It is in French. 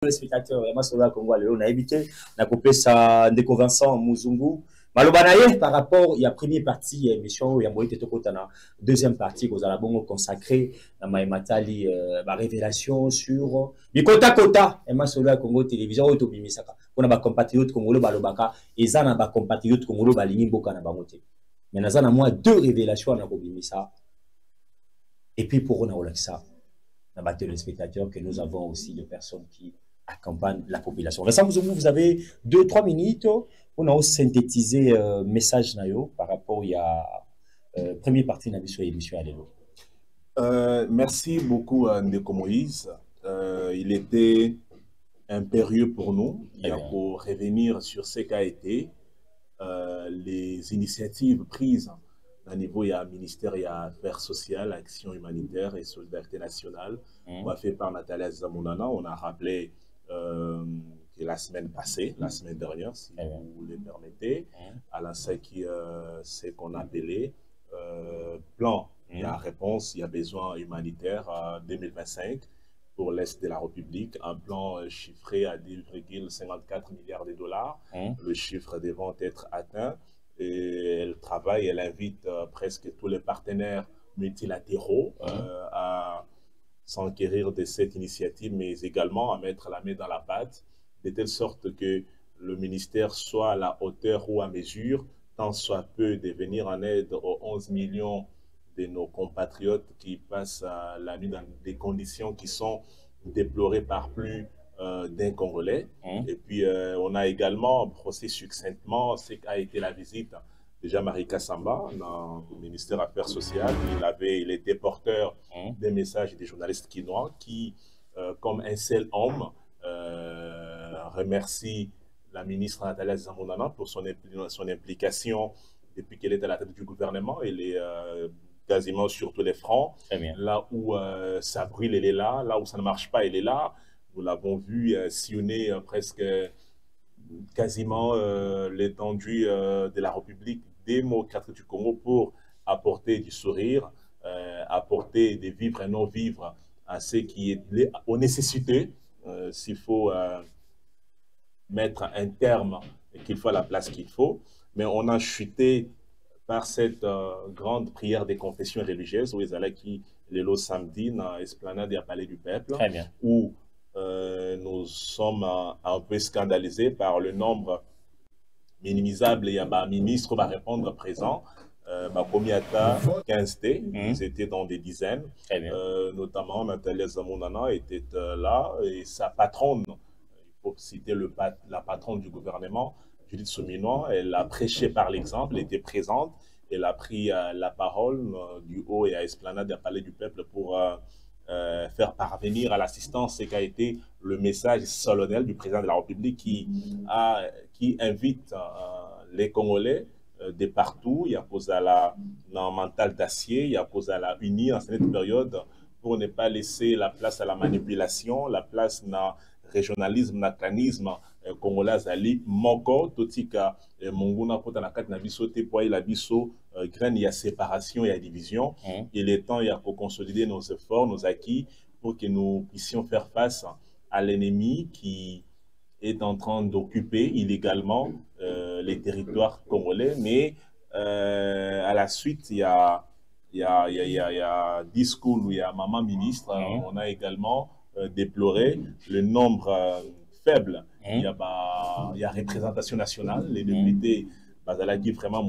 téléspectateurs, et moi, c'est là Congo, on a évité, on a coupé ça, Ndeko Vincent Muzungu. Malobanaye, par rapport, il y a première partie, émission, il y a Moïse Tokotana, deuxième partie, vous allez bon consacrer à Maïmatali, ma révélation sur Mikota Kota, et moi, c'est là Congo Télévision, Autobimisaka. On a des compatriotes Congolais, Balobaka, et ça, on a des compatriotes Congolais, Balini Boka, Nabamote. Mais nous avons moins deux révélations à Nabobimisa. Et puis, pour on a ça, dans les téléspectateurs, que nous avons aussi des personnes qui accompagnent la population. Récemment, vous avez 2-3 minutes. On a synthétisé message par rapport à première partie de l'émission. Merci beaucoup à Ndeko Moïse. Il était impérieux pour nous pour revenir sur ce qu'a été les initiatives prises à niveau il y a ministère, il y a affaires sociales, action humanitaire et solidarité nationale, fait par Nathalie Zamounana. On a rappelé que la semaine passée, la semaine dernière, si vous le permettez, à l'instant qui c'est qu'on appelait plan. Il y a réponse, il y a besoin humanitaire 2025 pour l'Est de la République, un plan chiffré à 2,54 milliards de dollars. Le chiffre devant être atteint. Et elle travaille, elle invite presque tous les partenaires multilatéraux à s'enquérir de cette initiative, mais également à mettre la main dans la pâte, de telle sorte que le ministère soit à la hauteur ou à mesure, tant soit peu, de venir en aide aux 11 millions de nos compatriotes qui passent la nuit dans des conditions qui sont déplorées par plus d'un Congolais. Et puis, on a également procédé succinctement ce qu'a été la visite. Déjà, Marika Samba, dans le ministère des Affaires sociales, il était porteur des messages des journalistes quinois qui, comme un seul homme, remercie la ministre Nathalie Zamounana pour son implication depuis qu'elle est à la tête du gouvernement. Elle est quasiment sur tous les fronts. Là où ça brûle, elle est là. Là où ça ne marche pas, elle est là. Nous l'avons vu sillonner presque quasiment l'étendue de la République démocratique du Congo pour apporter du sourire, apporter des vivres et non-vivres à ceux qui est aux nécessités, s'il faut mettre un terme et qu'il faut à la place qu'il faut. Mais on a chuté par cette grande prière des confessions religieuses où ils allaient qui le samedi dans l'esplanade du Palais du Peuple, où nous sommes un peu scandalisés par le nombre minimisable. Il y a un ministre qui va répondre présent, Komiata 15T, ils étaient dans des dizaines, notamment Nathalie Zamounana était là, et sa patronne, il faut citer la patronne du gouvernement, Judith Souminois, elle a prêché par l'exemple, elle était présente, elle a pris la parole du haut et à Esplanade du Palais du Peuple pour faire parvenir à l'assistance ce qu'a été le message solennel du président de la République qui invite les Congolais de partout. Il y a posé à la mental d'acier, il y a posé à la unie en cette période pour ne pas laisser la place à la manipulation, la place na régionalisme, na clanisme congolais ali moko totika monguna kota na kati na biso te po la biso graine, il y a séparation, il y a division. Il est temps, il y a pour consolider nos efforts, nos acquis, pour que nous puissions faire face à l'ennemi qui est en train d'occuper illégalement les territoires congolais. Mais à la suite, il y a discours où il y a maman ministre, on a également déploré le nombre faible. Il y a représentation nationale, les députés, qui vraiment